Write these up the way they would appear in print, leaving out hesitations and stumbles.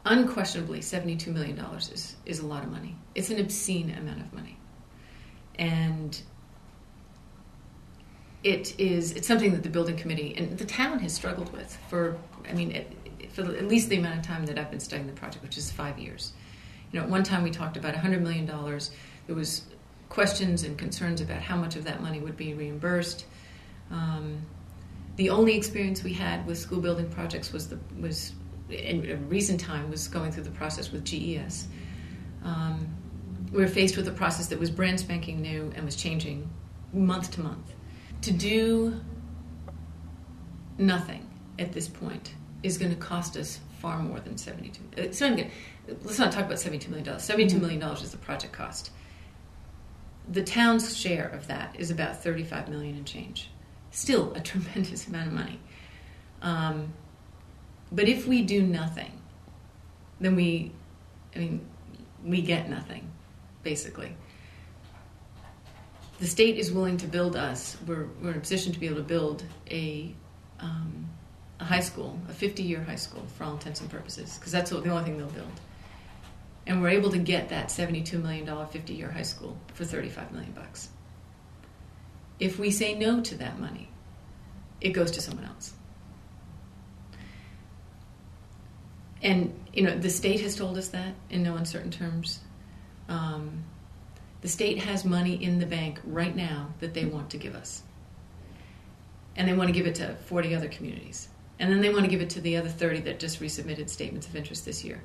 unquestionably, $72 million is a lot of money. It's an obscene amount of money. And it's something that the building committee and the town has struggled with for at least the amount of time that I've been studying the project, which is 5 years. At one time we talked about $100 million. There was questions and concerns about how much of that money would be reimbursed. The only experience we had with school building projects was in a recent time was going through the process with GES. We were faced with a process that was brand spanking new and was changing month to month. To do nothing at this point is going to cost us far more than $72 million. Let's not talk about $72 million. $72 million is the project cost. The town's share of that is about $35 million and change. Still a tremendous amount of money. But if we do nothing, then we get nothing, basically. The state is willing to build us. We're in a position to be able to build a high school, a 50-year high school for all intents and purposes, because that's the only thing they'll build. And we're able to get that $72 million 50-year high school for $35 million. If we say no to that money, it goes to someone else. And, the state has told us that in no uncertain terms. The state has money in the bank right now that they want to give us. And they want to give it to 40 other communities. And then they want to give it to the other 30 that just resubmitted statements of interest this year.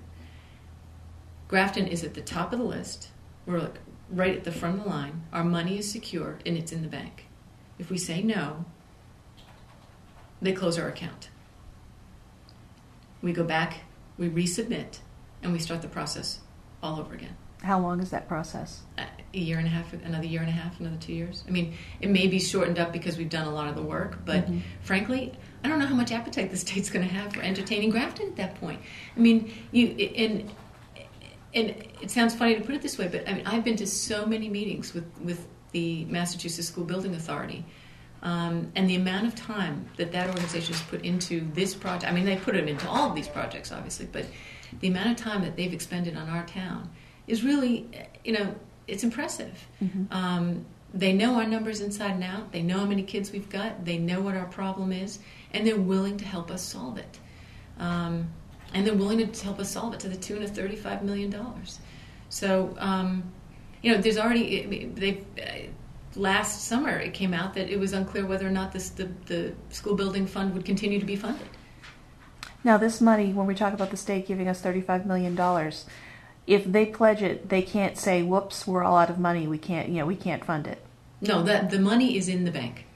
Grafton is at the top of the list. We're right at the front of the line. Our money is secure and it's in the bank. If we say no, they close our account. We go back, we resubmit, and we start the process all over again. How long is that process? A year and a half, another year and a half, another 2 years. It may be shortened up because we've done a lot of the work, but frankly, I don't know how much appetite the state's going to have for entertaining Grafton at that point. And it sounds funny to put it this way, but I've been to so many meetings with the Massachusetts School Building Authority, and the amount of time that organization has put into this project. They put it into all of these projects, obviously, but the amount of time that they've expended on our town is really, it's impressive. They know our numbers inside and out. They know how many kids we've got. They know what our problem is, and they're willing to help us solve it. And they're willing to help us solve it to the tune of $35 million. So, there's already, last summer it came out that it was unclear whether or not the school building fund would continue to be funded. Now, this money, when we talk about the state giving us $35 million, if they pledge it, they can't say, whoops, we're all out of money, we can't fund it. No, the money is in the bank.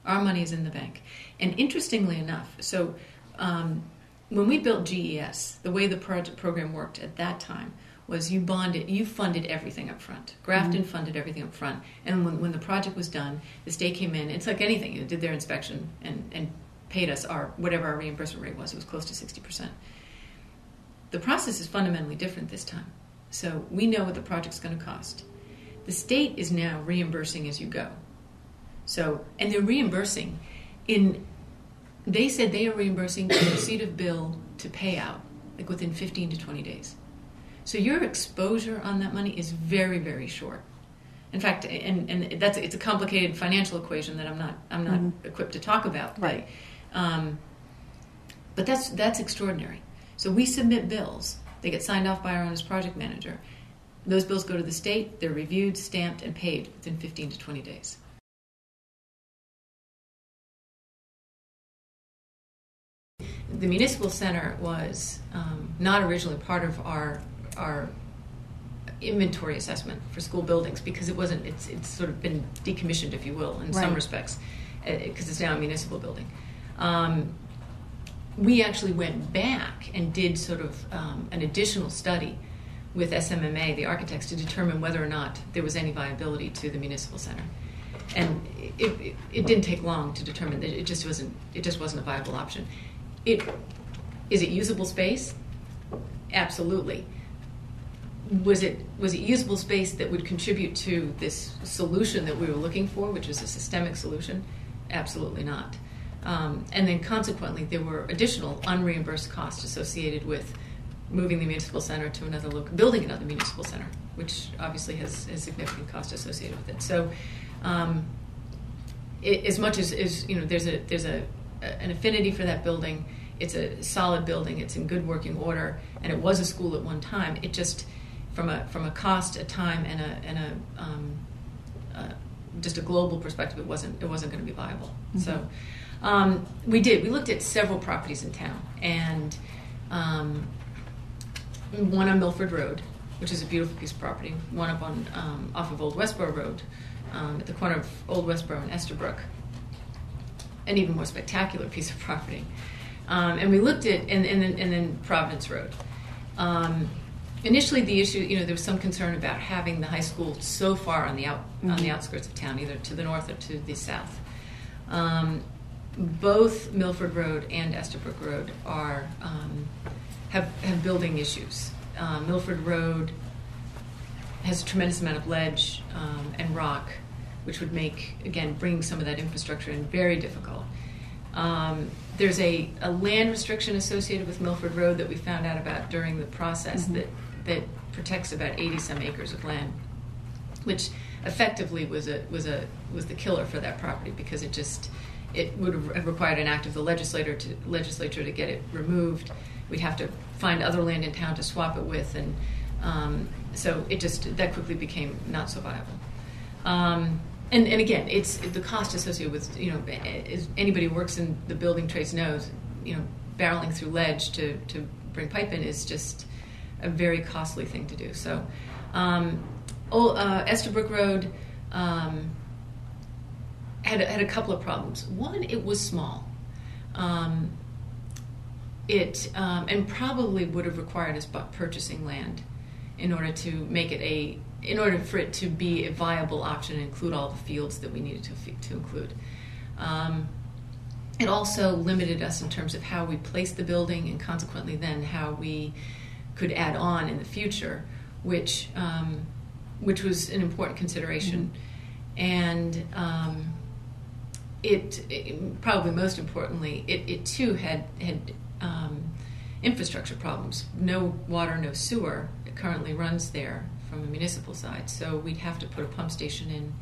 Our money is in the bank. And interestingly enough, so when we built GES, the way the program worked at that time was you funded everything up front. Grafton funded everything up front. And when the project was done, the state came in, it's like anything, it did their inspection and paid us whatever our reimbursement rate was. It was close to 60%. The process is fundamentally different this time. So we know what the project's going to cost. The state is now reimbursing as you go. And they're reimbursing they said they are reimbursing from receipt of bill to payout, within 15 to 20 days. So your exposure on that money is very, very short. In fact, and it's a complicated financial equation that I'm not equipped to talk about. Right. But that's extraordinary. So we submit bills. They get signed off by our owner's project manager. Those bills go to the state. They're reviewed, stamped, and paid within 15 to 20 days. The Municipal Center was not originally part of our inventory assessment for school buildings because it's sort of been decommissioned, if you will, in some respects, because it's now a municipal building. We actually went back and did sort of an additional study with SMMA, the architects, to determine whether or not there was any viability to the Municipal Center. And it didn't take long to determine that it just wasn't a viable option. Is it usable space? Absolutely. Was it usable space that would contribute to this solution that we were looking for, which was a systemic solution? Absolutely not. And then consequently, there were additional unreimbursed costs associated with moving the municipal center to building another municipal center, which obviously has significant cost associated with it. So, as much as there's an affinity for that building. It's a solid building. It's in good working order, and it was a school at one time. It just, from a cost, a time, and just a global perspective, it wasn't going to be viable. Mm-hmm. So, we looked at several properties in town, and one on Milford Road, which is a beautiful piece of property. One up on off of Old Westboro Road, at the corner of Old Westboro and Estabrook, an even more spectacular piece of property. And we looked at, and then Providence Road. Initially, the issue, there was some concern about having the high school so far on the outskirts of town, either to the north or to the south. Both Milford Road and Estabrook Road have building issues. Milford Road has a tremendous amount of ledge and rock, which would make, again, bringing some of that infrastructure in very difficult. There's a land restriction associated with Milford Road that we found out about during the process that protects about 80-some acres of land, which effectively was the killer for that property, because it would have required an act of the legislature to get it removed. We'd have to find other land in town to swap it with, and so that quickly became not so viable. And again, it's the cost associated with, as anybody who works in the building trades knows, barreling through ledge to bring pipe in is just a very costly thing to do. So, Estabrook Road had a couple of problems. One, it was small. And probably would have required us purchasing land in order for it to be a viable option and include all the fields that we needed to include. It also limited us in terms of how we placed the building, and consequently then how we could add on in the future, which was an important consideration. Mm-hmm. And it probably most importantly, it too had infrastructure problems. No water, no sewer. It currently runs there from a municipal side, so we'd have to put a pump station in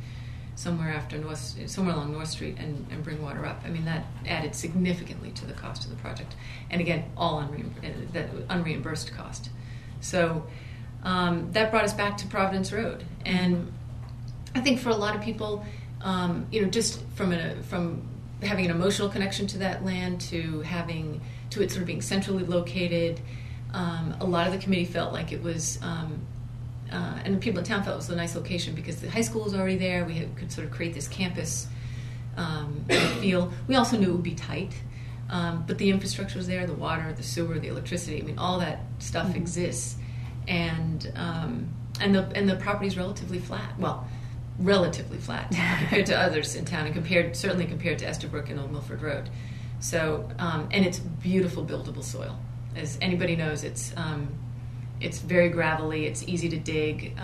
somewhere along North Street and bring water up. I mean, that added significantly to the cost of the project, and again, all unreimbursed cost. So that brought us back to Providence Road, and I think for a lot of people, just from having an emotional connection to that land, to it sort of being centrally located, a lot of the committee felt like it was. And the people in town felt it was a nice location because the high school was already there. We could sort of create this campus feel. We also knew it would be tight, but the infrastructure was there: the water, the sewer, the electricity. I mean, all that stuff exists, and the property is relatively flat. Well, relatively flat compared to others in town, and certainly compared to Estabrook and Old Milford Road. So, and it's beautiful buildable soil. As anybody knows, it's very gravelly. It's easy to dig.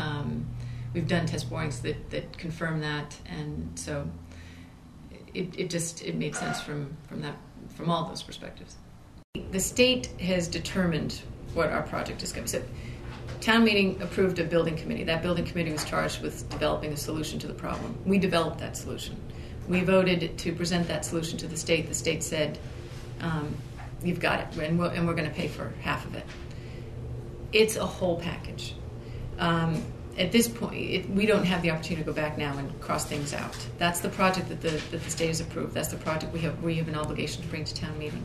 We've done test borings that confirm that, and so it made sense from all those perspectives. The state has determined what our project is going to be. So, town meeting approved a building committee. That building committee was charged with developing a solution to the problem. We developed that solution. We voted to present that solution to the state. The state said, "You've got it, and we're going to pay for half of it." It's a whole package. At this point, we don't have the opportunity to go back now and cross things out. That's the project that the state has approved. That's the project we have an obligation to bring to town meeting.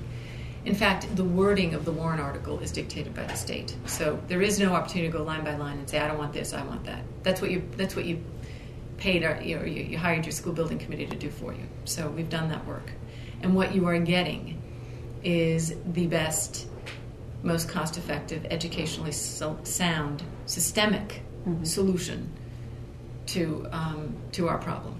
In fact, the wording of the warrant article is dictated by the state. So there is no opportunity to go line by line and say, I don't want this, I want that. That's what you paid, you hired your school building committee to do for you. So we've done that work. And what you are getting is the best, most cost-effective, educationally sound, systemic solution to our problem.